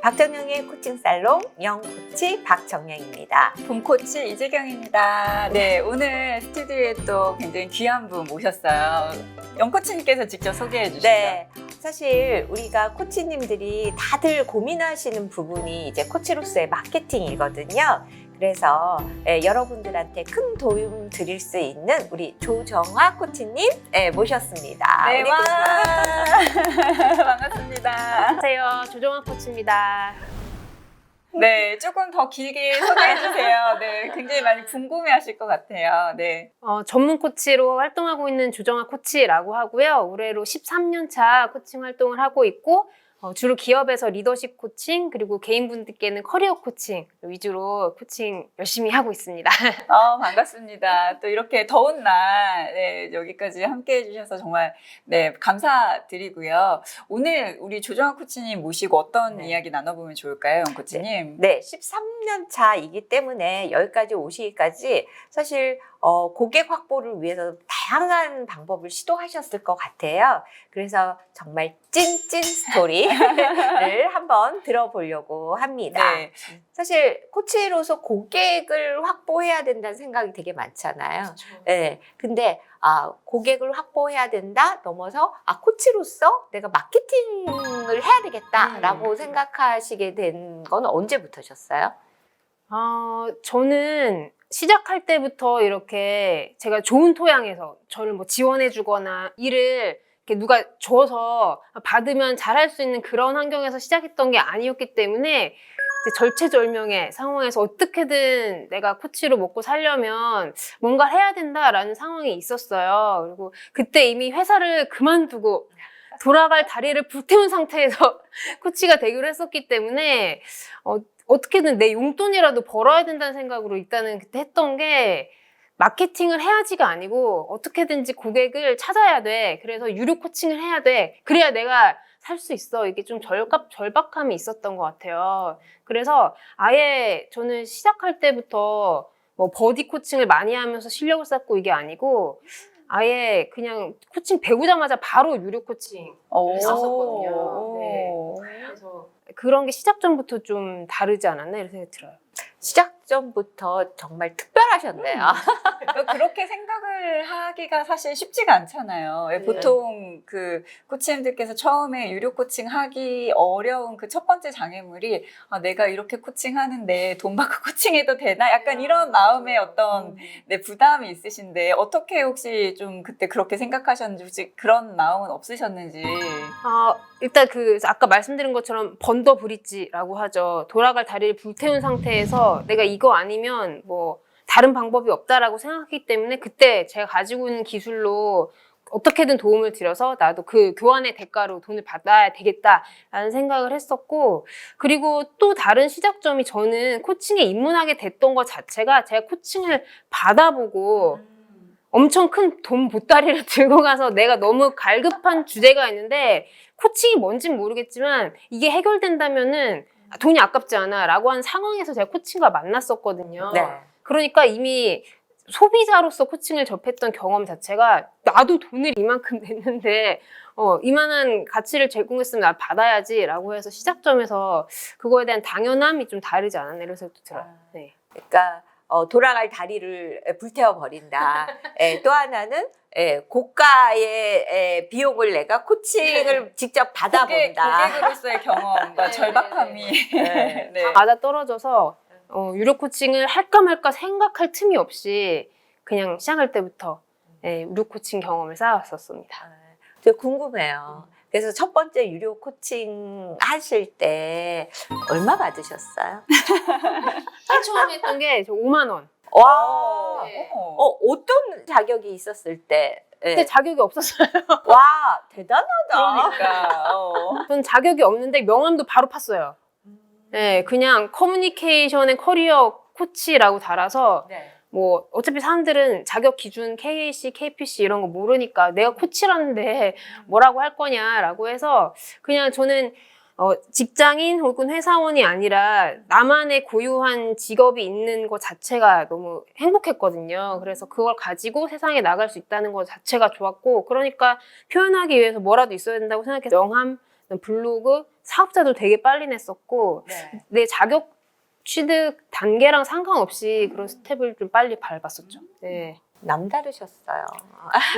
박정영의 코칭 살롱 영코치 박정영입니다. 봄코치 이재경입니다. 네, 오늘 스튜디오에 또 굉장히 귀한 분 모셨어요. 영코치님께서 직접 소개해 주시죠. 네, 사실 우리가 코치님들이 다들 고민하시는 부분이 이제 코치로서의 마케팅이거든요. 그래서 여러분들한테 큰 도움 드릴 수 있는 우리 조정아 코치님 모셨습니다. 네, 우리 와. 반갑습니다. 안녕하세요. 조정아 코치입니다. 네, 조금 더 길게 소개해 주세요. 네, 굉장히 많이 궁금해 하실 것 같아요. 네. 전문 코치로 활동하고 있는 조정아 코치라고 하고요. 올해로 13년 차 코칭 활동을 하고 있고 주로 기업에서 리더십 코칭 그리고 개인분들께는 커리어 코칭 위주로 코칭 열심히 하고 있습니다. 반갑습니다. 또 이렇게 더운 날 네, 여기까지 함께 해주셔서 정말 네, 감사드리고요. 오늘 우리 조정아 코치님 모시고 어떤 이야기 나눠보면 좋을까요, 영 코치님? 네, 13년 차이기 때문에 여기까지 오시기까지 사실 고객 확보를 위해서 다양한 방법을 시도하셨을 것 같아요. 그래서 정말 찐찐 스토리를 한번 들어보려고 합니다. 네. 사실 코치로서 고객을 확보해야 된다는 생각이 되게 많잖아요. 그렇죠. 네, 근데 고객을 확보해야 된다 넘어서 코치로서 내가 마케팅을 해야 되겠다라고 생각하시게 된 건 언제부터셨어요? 저는 시작할 때부터 이렇게 제가 좋은 토양에서 저를 뭐 지원해 주거나 일을 이렇게 누가 줘서 받으면 잘할 수 있는 그런 환경에서 시작했던 게 아니었기 때문에 이제 절체절명의 상황에서 어떻게든 내가 코치로 먹고 살려면 뭔가 해야 된다라는 상황이 있었어요. 그리고 그때 이미 회사를 그만두고 돌아갈 다리를 불태운 상태에서 코치가 되기로 했었기 때문에 어떻게든 내 용돈이라도 벌어야 된다는 생각으로 일단은 그때 했던 게 마케팅을 해야지가 아니고 어떻게든지 고객을 찾아야 돼. 그래서 유료 코칭을 해야 돼. 그래야 내가 살 수 있어. 이게 좀 절박함이 있었던 것 같아요. 그래서 아예 저는 시작할 때부터 뭐 버디 코칭을 많이 하면서 실력을 쌓고 이게 아니고 아예 그냥 코칭 배우자마자 바로 유료 코칭을 했었거든요. 네. 그래서 그런 게 시작 전부터 좀 다르지 않았나 이런 생각이 들어요. 시작 전부터 정말 특별하셨네요. 그렇게 생각을 하기가 사실 쉽지가 않잖아요. 왜 보통 그 코치님들께서 처음에 유료 코칭 하기 어려운 그 첫 번째 장애물이 내가 이렇게 코칭하는데 돈 받고 코칭해도 되나? 약간 이런 마음의 어떤 부담이 있으신데 어떻게 혹시 좀 그때 그렇게 생각하셨는지 혹시 그런 마음은 없으셨는지. 일단 아까 말씀드린 것처럼 번더 브릿지라고 하죠. 돌아갈 다리를 불태운 상태에서 내가 이거 아니면 뭐 다른 방법이 없다라고 생각했기 때문에 그때 제가 가지고 있는 기술로 어떻게든 도움을 드려서 나도 그 교환의 대가로 돈을 받아야 되겠다라는 생각을 했었고, 그리고 또 다른 시작점이 저는 코칭에 입문하게 됐던 것 자체가 제가 코칭을 받아보고 엄청 큰 돈 보따리를 들고 가서 내가 너무 갈급한 주제가 있는데 코칭이 뭔진 모르겠지만 이게 해결된다면은 돈이 아깝지 않아 라고 한 상황에서 제가 코칭과 만났었거든요. 네. 그러니까 이미 소비자로서 코칭을 접했던 경험 자체가 나도 돈을 이만큼 냈는데 이만한 가치를 제공했으면 나 받아야지 라고 해서 시작점에서 그거에 대한 당연함이 좀 다르지 않았나 이런 생각도 들어요. 네. 그러니까 돌아갈 다리를 불태워 버린다. 또 하나는 고가의 비용을 내가 코칭을 직접 받아본다. 고객으로서의 경험과 절박함이 네. 네. 다 맞아 떨어져서 유료 코칭을 할까 말까 생각할 틈이 없이 그냥 시작할 때부터 유료 코칭 경험을 쌓았었습니다. 저 궁금해요. 그래서 첫 번째 유료 코칭 하실 때 얼마 받으셨어요? 맨 처음에 했던 게 5만 원. 와, 네. 어떤 자격이 있었을 때? 그때 자격이 없었어요. 와, 대단하다. 그러니까 전 자격이 없는데 명함도 바로 팠어요. 네, 그냥 커뮤니케이션 앤 커리어 코치라고 달아서 네. 뭐 어차피 사람들은 자격 기준 KAC, KPC 이런 거 모르니까 내가 코치라는데 뭐라고 할 거냐라고 해서 그냥 저는 직장인 혹은 회사원이 아니라 나만의 고유한 직업이 있는 것 자체가 너무 행복했거든요. 그래서 그걸 가지고 세상에 나갈 수 있다는 것 자체가 좋았고, 그러니까 표현하기 위해서 뭐라도 있어야 된다고 생각해서 명함, 블로그, 사업자도 되게 빨리 냈었고 네. 내 자격 취득 단계랑 상관없이 그런 스텝을 좀 빨리 밟았었죠. 네. 남다르셨어요.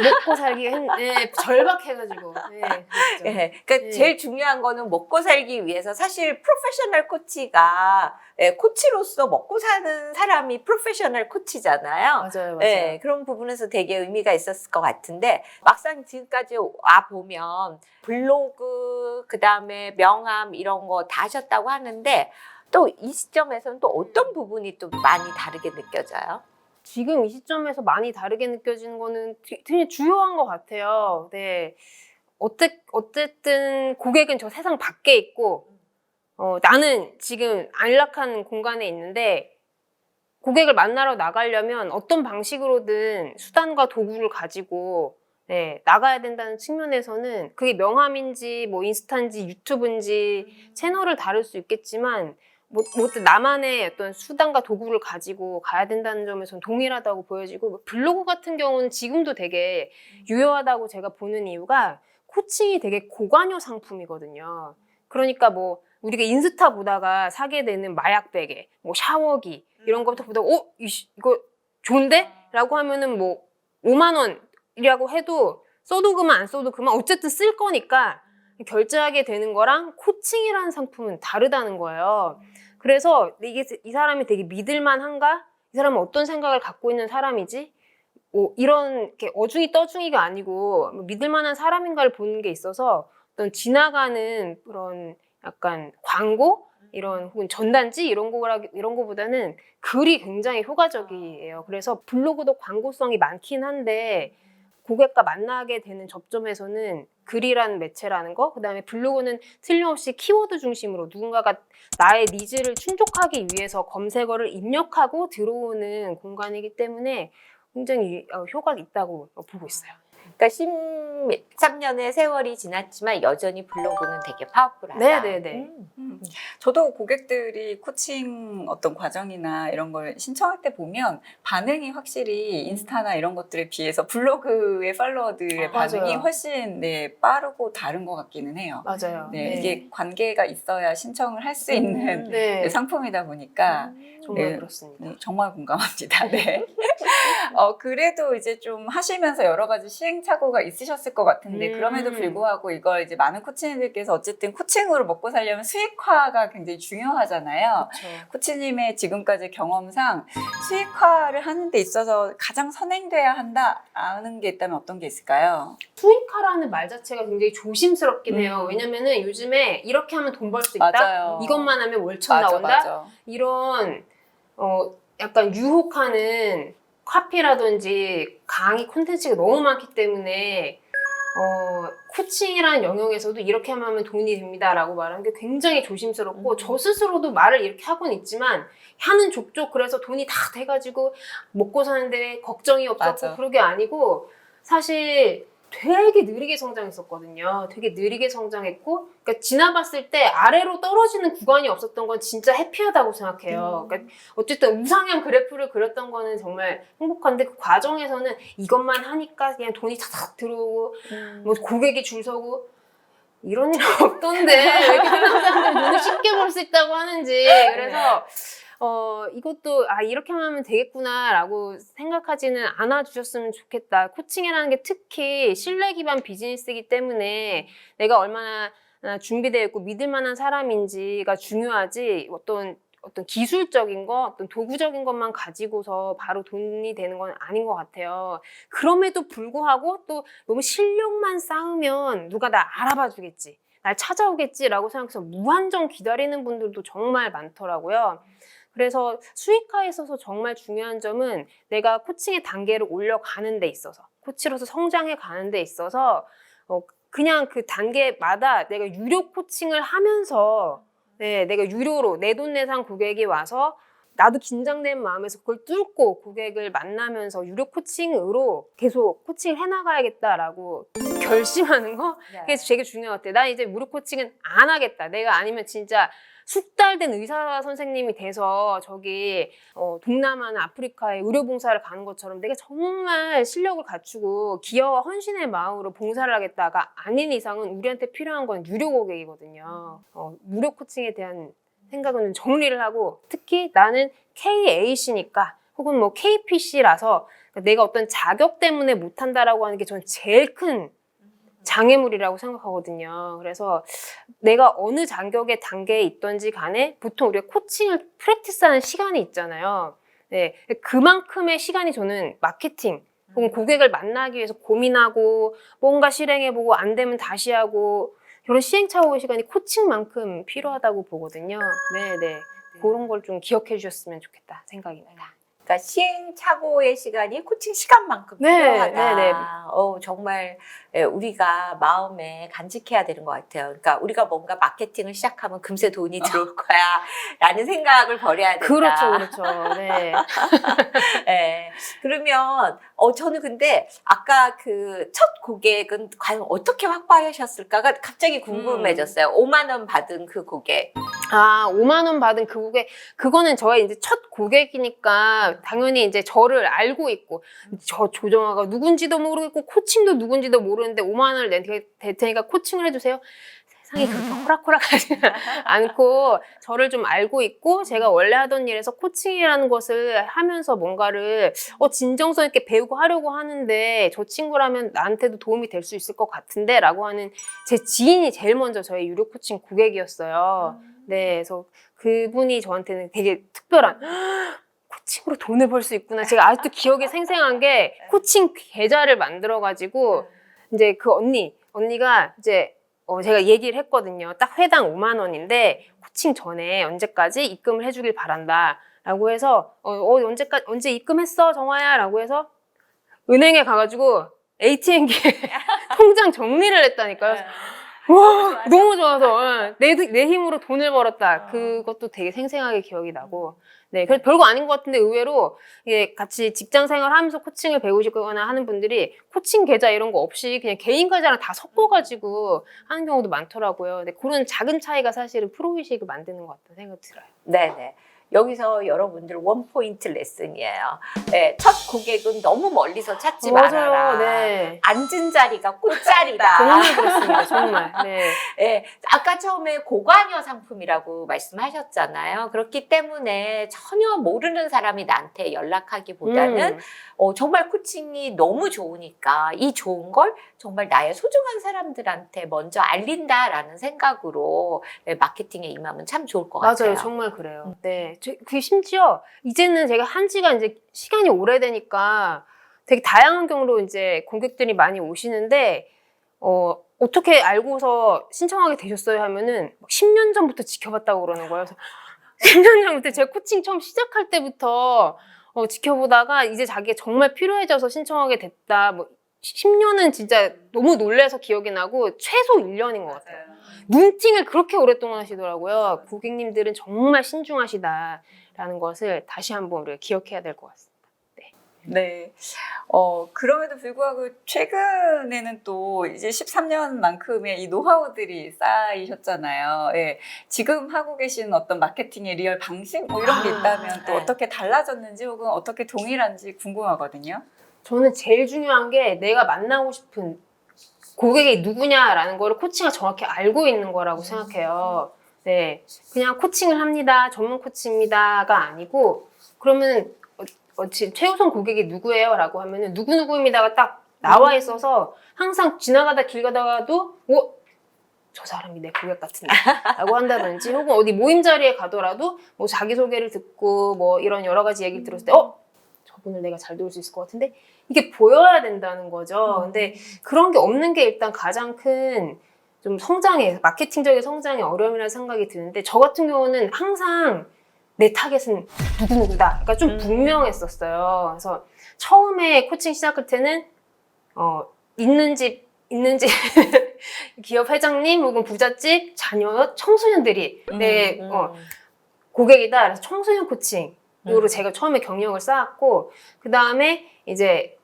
먹고 살기 네, 절박해가지고. 네, 그랬죠. 예, 그러니까 네. 제일 중요한 거는 먹고 살기 위해서 사실 프로페셔널 코치가 코치로서 먹고 사는 사람이 프로페셔널 코치잖아요. 맞아요. 네, 그런 부분에서 되게 의미가 있었을 것 같은데 막상 지금까지 와 보면 블로그 그다음에 명함 이런 거 다 하셨다고 하는데 또 이 시점에서는 또 어떤 부분이 또 많이 다르게 느껴져요? 지금 이 시점에서 많이 다르게 느껴지는 거는 되게 주요한 것 같아요. 네. 어쨌든 고객은 저 세상 밖에 있고, 나는 지금 안락한 공간에 있는데, 고객을 만나러 나가려면 어떤 방식으로든 수단과 도구를 가지고, 네, 나가야 된다는 측면에서는 그게 명함인지, 뭐 인스타인지, 유튜브인지, 채널을 다를 수 있겠지만, 뭐 나만의 어떤 수단과 도구를 가지고 가야 된다는 점에서는 동일하다고 보여지고 블로그 같은 경우는 지금도 되게 유효하다고 제가 보는 이유가 코칭이 되게 고관여 상품이거든요. 그러니까 뭐 우리가 인스타 보다가 사게 되는 마약 베개, 뭐 샤워기 이런 것부터 보다가 이거 좋은데? 라고 하면은 뭐 5만 원이라고 해도 써도 그만 안 써도 그만 어쨌든 쓸 거니까 결제하게 되는 거랑 코칭이라는 상품은 다르다는 거예요. 그래서 이 사람이 되게 믿을만한가? 이 사람은 어떤 생각을 갖고 있는 사람이지? 이런 이렇게 어중이 떠중이가 아니고 믿을만한 사람인가를 보는 게 있어서 어떤 지나가는 그런 약간 광고? 이런 혹은 전단지 이런 거보다는 글이 굉장히 효과적이에요. 그래서 블로그도 광고성이 많긴 한데 고객과 만나게 되는 접점에서는 글이라는 매체라는 거, 그다음에 블로그는 틀림없이 키워드 중심으로 누군가가 나의 니즈를 충족하기 위해서 검색어를 입력하고 들어오는 공간이기 때문에 굉장히 효과가 있다고 보고 있어요. 그러니까 13년의 세월이 지났지만 여전히 블로그는 되게 파워풀하다. 네네네. 저도 고객들이 코칭 어떤 과정이나 이런 걸 신청할 때 보면 반응이 확실히 인스타나 이런 것들에 비해서 블로그의 팔로워들의 반응이 맞아요. 훨씬 빠르고 다른 것 같기는 해요. 맞아요. 네, 이게 관계가 있어야 신청을 할 수 있는 네. 상품이다 보니까 정말 네. 그렇습니다. 네, 정말 공감합니다. 네. 그래도 이제 좀 하시면서 여러 가지 시행착오가 있으셨을 것 같은데 그럼에도 불구하고 이걸 이제 많은 코치님들께서 어쨌든 코칭으로 먹고 살려면 수익화가 굉장히 중요하잖아요. 그렇죠. 코치님의 지금까지 경험상 수익화를 하는 데 있어서 가장 선행돼야 한다는 게 있다면 어떤 게 있을까요? 수익화라는 말 자체가 굉장히 조심스럽긴 해요. 왜냐면은 요즘에 이렇게 하면 돈 벌 수 있다. 맞아요. 이것만 하면 월천 나온다. 맞아. 이런 약간 유혹하는 카피라든지 강의 콘텐츠가 너무 많기 때문에 코칭이라는 영역에서도 이렇게 하면 돈이 됩니다라고 말하는 게 굉장히 조심스럽고 저 스스로도 말을 이렇게 하고는 있지만 하는 족족 그래서 돈이 다 돼가지고 먹고 사는데 걱정이 없었고 맞아. 그런 게 아니고 사실 되게 느리게 성장했었거든요. 되게 느리게 성장했고 그러니까 지나봤을 때 아래로 떨어지는 구간이 없었던 건 진짜 해피하다고 생각해요. 그러니까 어쨌든 우상향 그래프를 그렸던 거는 정말 행복한데 그 과정에서는 이것만 하니까 그냥 돈이 탁탁 들어오고 뭐 고객이 줄 서고 이런 일 없던데 왜 이렇게 세상 사람들 눈을 쉽게 볼 수 있다고 하는지 그래서 이것도 이렇게 하면 되겠구나라고 생각하지는 않아 주셨으면 좋겠다. 코칭이라는 게 특히 신뢰 기반 비즈니스이기 때문에 내가 얼마나 준비되어 있고 믿을 만한 사람인지가 중요하지 어떤 기술적인 거, 어떤 도구적인 것만 가지고서 바로 돈이 되는 건 아닌 것 같아요. 그럼에도 불구하고 또 너무 실력만 쌓으면 누가 나 알아봐 주겠지, 날 찾아오겠지라고 생각해서 무한정 기다리는 분들도 정말 많더라고요. 그래서 수익화에 있어서 정말 중요한 점은 내가 코칭의 단계를 올려가는 데 있어서 코치로서 성장해 가는 데 있어서 그냥 그 단계마다 내가 유료 코칭을 하면서 내가 유료로 내돈내산 고객이 와서 나도 긴장된 마음에서 그걸 뚫고 고객을 만나면서 유료 코칭으로 계속 코칭을 해나가야겠다라고 결심하는 거 그게 되게 중요한 것 같아요. 나 이제 무료 코칭은 안 하겠다. 내가 아니면 진짜 숙달된 의사 선생님이 돼서 저기 동남아나 아프리카에 의료봉사를 가는 것처럼 내가 정말 실력을 갖추고 기여와 헌신의 마음으로 봉사를 하겠다가 아닌 이상은 우리한테 필요한 건 유료 고객이거든요. 무료 코칭에 대한 생각은 정리를 하고, 특히 나는 KAC니까 혹은 뭐 KPC라서 내가 어떤 자격 때문에 못한다라고 하는 게 저는 제일 큰 장애물이라고 생각하거든요. 그래서 내가 어느 자격의 단계에 있던지 간에 보통 우리가 코칭을 프랙티스하는 시간이 있잖아요. 네, 그만큼의 시간이 저는 마케팅 혹은 고객을 만나기 위해서 고민하고 뭔가 실행해보고 안 되면 다시 하고 이런 시행착오의 시간이 코칭만큼 필요하다고 보거든요. 네네. 그런 걸 좀 기억해 주셨으면 좋겠다 생각입니다. 그러니까 시행착오의 시간이 코칭 시간만큼 네, 필요하다. 네, 네. 정말 우리가 마음에 간직해야 되는 것 같아요. 그러니까 우리가 뭔가 마케팅을 시작하면 금세 돈이 들어올 거야 라는 생각을 버려야 된다. 그렇죠, 그렇죠. 네. 네. 그러면 저는 근데 아까 그 첫 고객은 과연 어떻게 확보하셨을까가 갑자기 궁금해졌어요. 5만 원 받은 그 고객. 5만 원 받은 그 고객, 그거는 저의 이제 첫 고객이니까 당연히 이제 저를 알고 있고, 저 조정아가 누군지도 모르겠고, 코칭도 누군지도 모르는데 5만 원을 낼 테니까 코칭을 해주세요. 세상에 그렇게 호락호락하지 않고, 저를 좀 알고 있고, 제가 원래 하던 일에서 코칭이라는 것을 하면서 뭔가를 진정성 있게 배우고 하려고 하는데, 저 친구라면 나한테도 도움이 될 수 있을 것 같은데, 라고 하는 제 지인이 제일 먼저 저의 유료 코칭 고객이었어요. 네, 그래서 그분이 저한테는 되게 특별한 코칭으로 돈을 벌 수 있구나. 제가 아직도 기억에 생생한 게 코칭 계좌를 만들어가지고 이제 그 언니가 이제 제가 얘기를 했거든요. 딱 회당 5만 원인데 코칭 전에 언제까지 입금을 해주길 바란다. 라고 해서 언제 입금했어 정화야? 라고 해서 은행에 가가지고 ATM기에 통장 정리를 했다니까요. 와, 너무 좋아서 내 힘으로 돈을 벌었다. 그것도 되게 생생하게 기억이 나고. 네, 그래서 별거 아닌 것 같은데 의외로 이게 같이 직장 생활하면서 코칭을 배우시거나 하는 분들이 코칭 계좌 이런 거 없이 그냥 개인 계좌랑 다 섞어가지고 하는 경우도 많더라고요. 근데 그런 작은 차이가 사실은 프로의식을 만드는 것 같다는 생각이 들어요. 네네. 여기서 여러분들 원포인트 레슨이에요. 네, 첫 고객은 너무 멀리서 찾지 말아라. 네. 앉은 자리가 꽃자리다. 정말 그렇습니다. 정말. 네. 네, 아까 처음에 고관여 상품이라고 말씀하셨잖아요. 그렇기 때문에 전혀 모르는 사람이 나한테 연락하기보다는 정말 코칭이 너무 좋으니까 이 좋은 걸 정말 나의 소중한 사람들한테 먼저 알린다라는 생각으로 마케팅에 임하면 참 좋을 것 같아요. 맞아요. 정말 그래요. 네. 그 심지어 이제는 제가 한 지가 이제 시간이 오래되니까 되게 다양한 경우로 이제 고객들이 많이 오시는데 어떻게 알고서 신청하게 되셨어요? 하면은 10년 전부터 지켜봤다고 그러는 거예요. 그래서 10년 전부터 제가 코칭 처음 시작할 때부터 지켜보다가 이제 자기가 정말 필요해져서 신청하게 됐다. 뭐 10년은 진짜 너무 놀라서 기억이 나고 최소 1년인 것 같아요. 눈팅을 그렇게 오랫동안 하시더라고요. 고객님들은 정말 신중하시다라는 것을 다시 한번 우리가 기억해야 될 것 같습니다. 네. 그럼에도 불구하고 최근에는 또 이제 13년만큼의 이 노하우들이 쌓이셨잖아요. 예. 지금 하고 계신 어떤 마케팅의 리얼 방식 뭐 이런 게 있다면 또 네. 어떻게 달라졌는지 혹은 어떻게 동일한지 궁금하거든요. 저는 제일 중요한 게 내가 만나고 싶은 고객이 누구냐라는 거를 코칭을 정확히 알고 있는 거라고 생각해요. 네. 그냥 코칭을 합니다. 전문 코치입니다가 아니고 그러면 최우선 고객이 누구예요? 라고 하면은 누구누구입니다가 딱 나와 있어서 항상 지나가다 길 가다가도 저 사람이 내 고객 같은데 라고 한다든지 혹은 어디 모임 자리에 가더라도 뭐 자기소개를 듣고 뭐 이런 여러 가지 얘기를 들었을 때 저분을 내가 잘 도울 수 있을 것 같은데 이게 보여야 된다는 거죠. 근데 그런 게 없는 게 일단 가장 큰 좀 마케팅적인 성장의 어려움이라는 생각이 드는데 저 같은 경우는 항상 내 타겟은 누구누구다. 그러니까 좀 분명했었어요. 그래서 처음에 코칭 시작할 때는 있는 집 기업 회장님 혹은 부잣집 자녀 청소년들이 내 고객이다. 그래서 청소년 코칭으로 제가 처음에 경력을 쌓았고 그 다음에 이제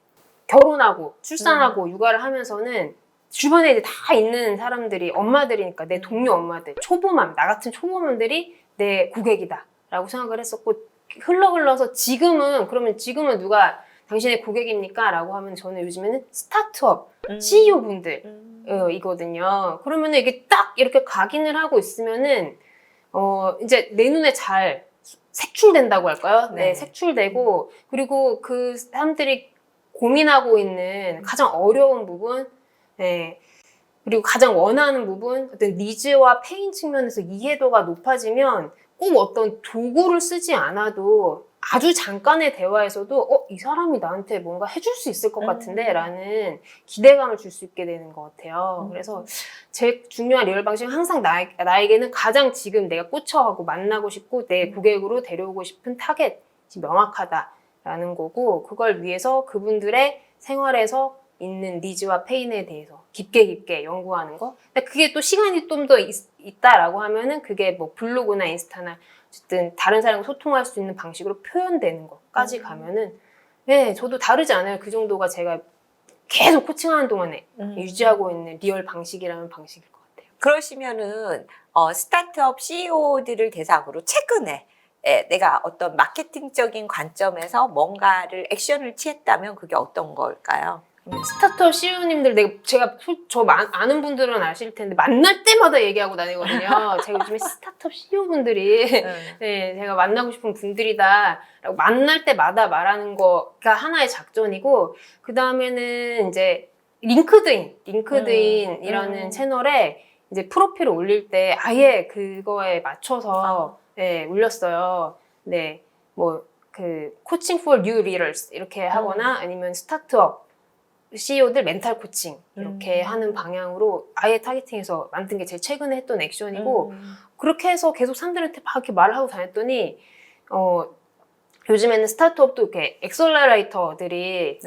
결혼하고 출산하고 육아를 하면서는 주변에 이제 다 있는 사람들이 엄마들이니까 내 동료 엄마들, 초보맘, 나 같은 초보맘들이 내 고객이다라고 생각을 했었고 흘러서 지금은 누가 당신의 고객입니까? 라고 하면 저는 요즘에는 스타트업 CEO 분들이거든요. 그러면은 이게 딱 이렇게 각인을 하고 있으면은 이제 내 눈에 잘 색출된다고 할까요? 네, 색출되고 그리고 그 사람들이 고민하고 있는 가장 어려운 부분, 네, 그리고 가장 원하는 부분, 어떤 니즈와 페인 측면에서 이해도가 높아지면 꼭 어떤 도구를 쓰지 않아도 아주 잠깐의 대화에서도 이 사람이 나한테 뭔가 해줄 수 있을 것 같은데 라는 기대감을 줄 수 있게 되는 것 같아요. 그래서 제일 중요한 리얼 방식은 항상 나에게는 가장 지금 내가 꽂혀하고 만나고 싶고 내 고객으로 데려오고 싶은 타겟이 명확하다라는 거고 그걸 위해서 그분들의 생활에서 있는 니즈와 페인에 대해서 깊게 연구하는 거. 근데 그게 또 시간이 좀 더 있다라고 하면은 그게 뭐 블로그나 인스타나 어쨌든 다른 사람과 소통할 수 있는 방식으로 표현되는 것까지 가면은 네, 저도 다르지 않아요. 그 정도가 제가 계속 코칭하는 동안에 유지하고 있는 리얼 방식이라는 방식일 것 같아요. 그러시면은 스타트업 CEO들을 대상으로 최근에 내가 어떤 마케팅적인 관점에서 뭔가를 액션을 취했다면 그게 어떤 걸까요? 스타트업 CEO님들 제가 아는 분들은 아실 텐데 만날 때마다 얘기하고 다니거든요. 제가 요즘에 스타트업 CEO분들이 네, 제가 만나고 싶은 분들이다 라고 만날 때마다 말하는 거가 하나의 작전이고 그 다음에는 이제 링크드인이라는 채널에 이제 프로필을 올릴 때 아예 그거에 맞춰서 네, 올렸어요. 네, 뭐 그 코칭 for new leaders 이렇게 하거나 아니면 스타트업 CEO들 멘탈 코칭 이렇게 하는 방향으로 아예 타겟팅해서 만든 게 제일 최근에 했던 액션이고 그렇게 해서 계속 사람들한테 막 이렇게 말을 하고 다녔더니 요즘에는 스타트업도 이렇게 엑셀러레이터들이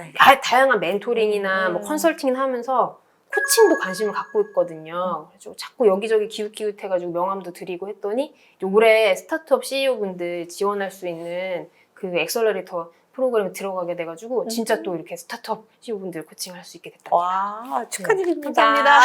다양한 멘토링이나 뭐 컨설팅을 하면서 코칭도 관심을 갖고 있거든요. 그래서 자꾸 여기저기 기웃기웃해가지고 명함도 드리고 했더니 올해 스타트업 CEO분들 지원할 수 있는 그 엑셀러레이터 프로그램에 들어가게 돼가지고 진짜 또 이렇게 스타트업 CEO분들 코칭할 수 있게 됐답니다. 와, 축하드립니다. 감사합니다.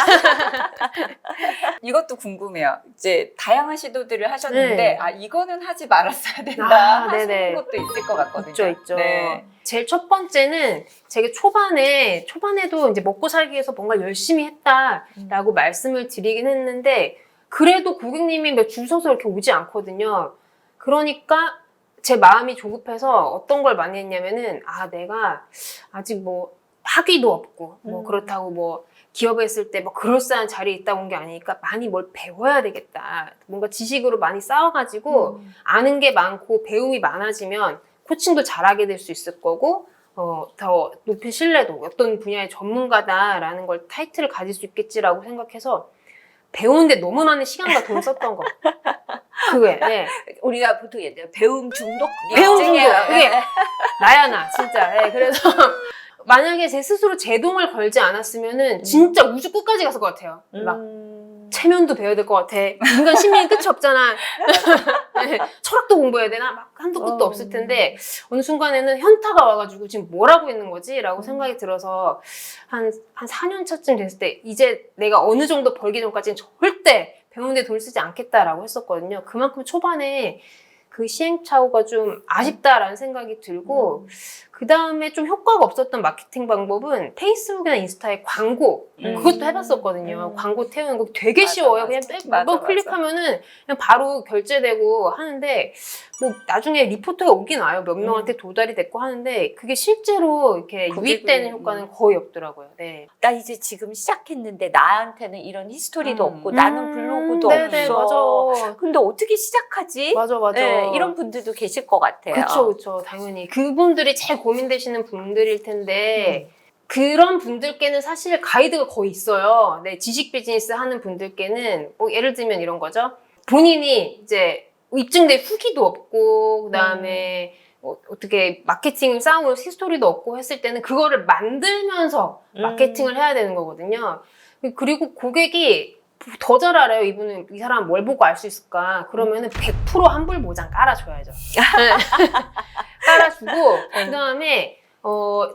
이것도 궁금해요. 이제 다양한 시도들을 하셨는데 이거는 하지 말았어야 된다 하시는 것도 있을 것 같거든요. 있죠. 네. 제일 첫 번째는 제가 초반에도 이제 먹고 살기 위해서 뭔가 열심히 했다라고 말씀을 드리긴 했는데 그래도 고객님이 줄 서서 이렇게 오지 않거든요. 그러니까 제 마음이 조급해서 어떤 걸 많이 했냐면은 내가 아직 뭐 학위도 없고 뭐 그렇다고 뭐 기업에 있을 때 뭐 그럴싸한 자리에 있다 온 게 아니니까 많이 뭘 배워야 되겠다. 뭔가 지식으로 많이 쌓아가지고 아는 게 많고 배움이 많아지면 코칭도 잘하게 될 수 있을 거고 더 높은 신뢰도 어떤 분야의 전문가다라는 걸 타이틀을 가질 수 있겠지라고 생각해서 배우는데 너무 많은 시간과 돈을 썼던 거. 그게 우리가 보통 얘기해요. 배움 중독. 배움 중독. 그게 나야 나 진짜. 그래서 만약에 제 스스로 제동을 걸지 않았으면은 진짜 우주 끝까지 갔을 것 같아요. 막 체면도 배워야 될 것 같아. 인간 심리는 끝이 없잖아. 철학도 공부해야 되나? 막 한도 끝도 없을 텐데 어느 순간에는 현타가 와가지고 지금 뭘 하고 있는 거지? 라고 생각이 들어서 한 4년 차쯤 됐을 때 이제 내가 어느 정도 벌기 전까지는 절대 배우는데 돈 쓰지 않겠다라고 했었거든요. 그만큼 초반에 그 시행착오가 좀 아쉽다라는 생각이 들고 그 다음에 좀 효과가 없었던 마케팅 방법은 페이스북이나 인스타에 광고 그것도 해봤었거든요. 광고 태우는 거 되게 쉬워요. 그냥 몇번 클릭하면은 그냥 바로 결제되고 하는데 뭐 나중에 리포트가 오긴 와요. 몇 명한테 도달이 됐고 하는데 그게 실제로 이렇게 유입되는 효과는 거의 없더라고요. 네. 나 이제 지금 시작했는데 나한테는 이런 히스토리도 없고 나는 블로그도 없어. 맞아. 근데 어떻게 시작하지? 맞아. 네, 이런 분들도 계실 것 같아요. 그쵸. 당연히. 그분들이 제일 고민되시는 분들일 텐데, 그런 분들께는 사실 가이드가 거의 있어요. 네, 지식 비즈니스 하는 분들께는, 뭐 예를 들면 이런 거죠. 본인이 이제 입증된 후기도 없고, 그 다음에 어떻게 마케팅을 쌓아올 히스토리도 없고 했을 때는 그거를 만들면서 마케팅을 해야 되는 거거든요. 그리고 고객이 더 잘 알아요. 이 사람 뭘 보고 알 수 있을까? 그러면은 100% 환불 보장 깔아줘야죠. 깔아주고, 그 다음에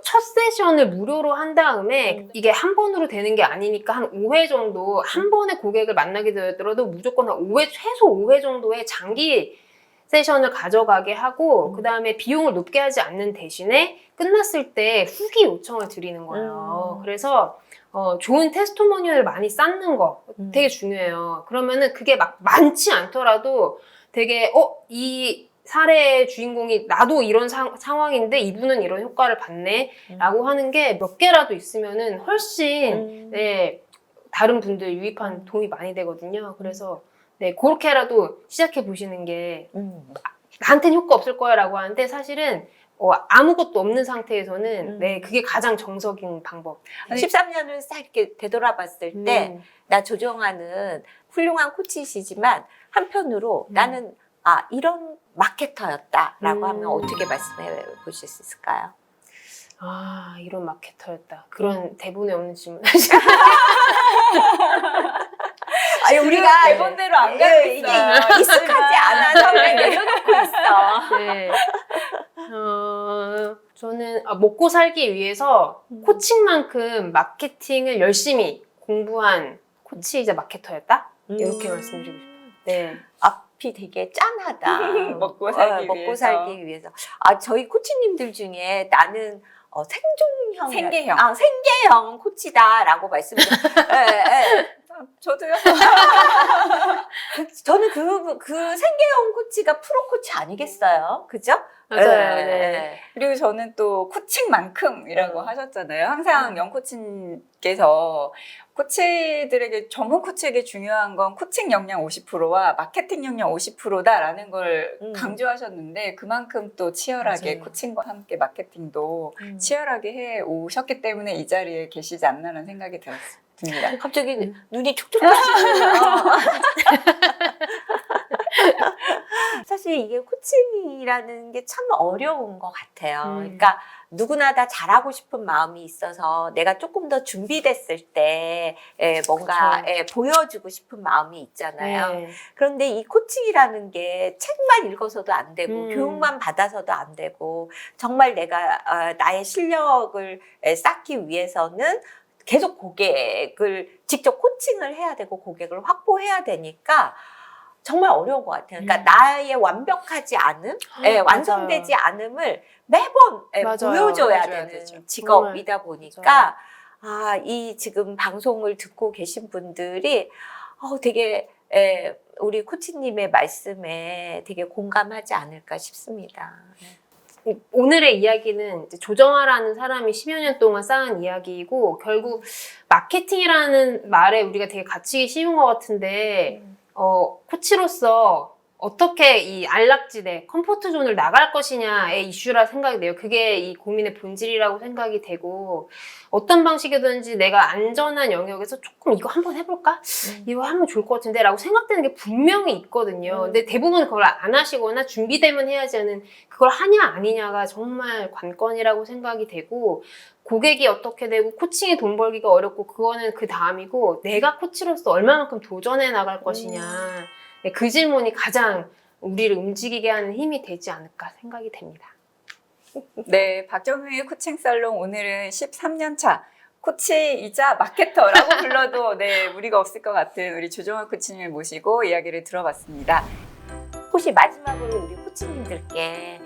첫 세션을 무료로 한 다음에 이게 한 번으로 되는 게 아니니까 한 5회 정도 한 번에 고객을 만나게 되더라도 무조건 한 5회, 최소 5회 정도의 장기 세션을 가져가게 하고 그 다음에 비용을 높게 하지 않는 대신에 끝났을 때 후기 요청을 드리는 거예요. 그래서 좋은 테스토모니얼을 많이 쌓는 거 되게 중요해요. 그러면은 그게 막 많지 않더라도 되게 이 사례의 주인공이 나도 이런 상황인데 이분은 이런 효과를 봤네 라고 하는 게 몇 개라도 있으면은 훨씬 네, 다른 분들 유입한 도움이 많이 되거든요. 그래서 네, 그렇게라도 시작해 보시는 게 나한테는 효과 없을 거야 라고 하는데 사실은 아무것도 없는 상태에서는 네, 그게 가장 정석인 방법. 13년을 싹 이렇게 되돌아봤을 때 나 조정아는 훌륭한 코치시지만 한편으로 나는 이런 마케터였다라고 하면 어떻게 말씀해 보실 수 있을까요? 이런 마케터였다. 그런 대본에 없는 질문. 아니, 우리가 대본대로 안 가고 이게 있어요. 익숙하지 않아서 그냥 내려놓고 있어. 네. 저는 먹고 살기 위해서 코칭만큼 마케팅을 열심히 공부한 코치이자 마케터였다? 이렇게 말씀드리고 싶어요. 네. 앞이 되게 짠하다. 먹고 살기 먹고 위해서. 살기 위해서. 저희 코치님들 중에 나는 생존형, 생계형 코치다라고 말씀드렸어요. 저도요. 저는 그 생계형 코치가 프로 코치 아니겠어요? 그죠? 맞아요. 네. 그리고 저는 또 코칭만큼이라고 하셨잖아요. 항상 영코치님께서 코치들에게, 전문 코치에게 중요한 건 코칭 역량 50%와 마케팅 역량 50%다라는 걸 강조하셨는데 그만큼 또 치열하게 맞아요. 코칭과 함께 마케팅도 치열하게 해 오셨기 때문에 이 자리에 계시지 않나라는 생각이 듭니다. 갑자기 눈이 촉촉 빠지네요. 사실 이게 코칭이라는 게 참 어려운 것 같아요. 그러니까 누구나 다 잘하고 싶은 마음이 있어서 내가 조금 더 준비됐을 때 뭔가 보여주고 싶은 마음이 있잖아요. 네. 그런데 이 코칭이라는 게 책만 읽어서도 안 되고 교육만 받아서도 안 되고 정말 내가 나의 실력을 쌓기 위해서는 계속 고객을 직접 코칭을 해야 되고 고객을 확보해야 되니까 정말 어려운 것 같아요. 그러니까 나의 완벽하지 않음, 완성되지 않음을 매번 보여줘야 되는 되죠. 직업이다 보니까 이 지금 방송을 듣고 계신 분들이 되게 우리 코치님의 말씀에 되게 공감하지 않을까 싶습니다. 오늘의 이야기는 이제 조정아라는 사람이 10여 년 동안 쌓은 이야기이고 결국 마케팅이라는 말에 우리가 되게 갇히기 쉬운 것 같은데 코치로서 어떻게 이 안락지대, 컴포트 존을 나갈 것이냐의 이슈라 생각이 돼요. 그게 이 고민의 본질이라고 생각이 되고 어떤 방식이든지 내가 안전한 영역에서 조금 이거 한번 해볼까? 이거 하면 좋을 것 같은데 라고 생각되는 게 분명히 있거든요. 근데 대부분 그걸 안 하시거나 준비되면 해야지 하는 그걸 하냐 아니냐가 정말 관건이라고 생각이 되고 고객이 어떻게 되고 코칭이 돈 벌기가 어렵고 그거는 그 다음이고 내가 코치로서 얼마만큼 도전해 나갈 것이냐 네, 그 질문이 가장 우리를 움직이게 하는 힘이 되지 않을까 생각이 됩니다. 네, 박정희의 코칭 살롱 오늘은 13년 차 코치이자 마케터라고 불러도 네, 무리가 없을 것 같은 우리 조정아 코치님을 모시고 이야기를 들어봤습니다. 혹시 마지막으로 우리 코치님들께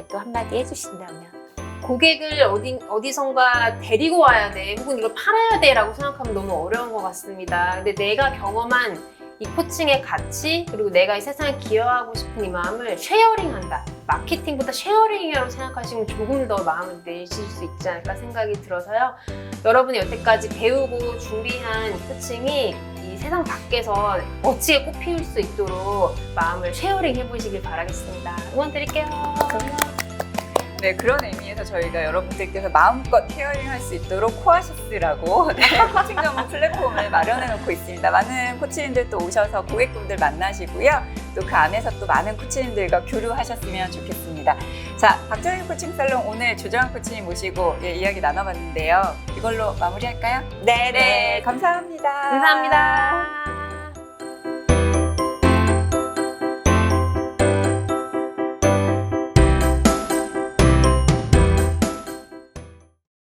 또 한마디 해주신다면? 고객을 어디선가 데리고 와야 돼 혹은 이걸 팔아야 돼 라고 생각하면 너무 어려운 것 같습니다. 근데 내가 경험한 이 코칭의 가치 그리고 내가 이 세상에 기여하고 싶은 이 마음을 쉐어링한다. 마케팅보다 쉐어링이라고 생각하시면 조금 더 마음을 내실 수 있지 않을까 생각이 들어서요. 여러분이 여태까지 배우고 준비한 코칭이 이 세상 밖에서 멋지게 꽃피울 수 있도록 마음을 쉐어링 해보시길 바라겠습니다. 응원 드릴게요. 네, 그런 의미에서 저희가 여러분들께서 마음껏 케어링할 수 있도록 코아시스라고 코칭 전문 플랫폼을 마련해 놓고 있습니다. 많은 코치님들 또 오셔서 고객분들 만나시고요. 또 그 안에서 또 많은 코치님들과 교류하셨으면 좋겠습니다. 자, 박정희 코칭 살롱 오늘 조정아 코치님 모시고 이야기 나눠봤는데요. 이걸로 마무리할까요? 네. 감사합니다. 감사합니다.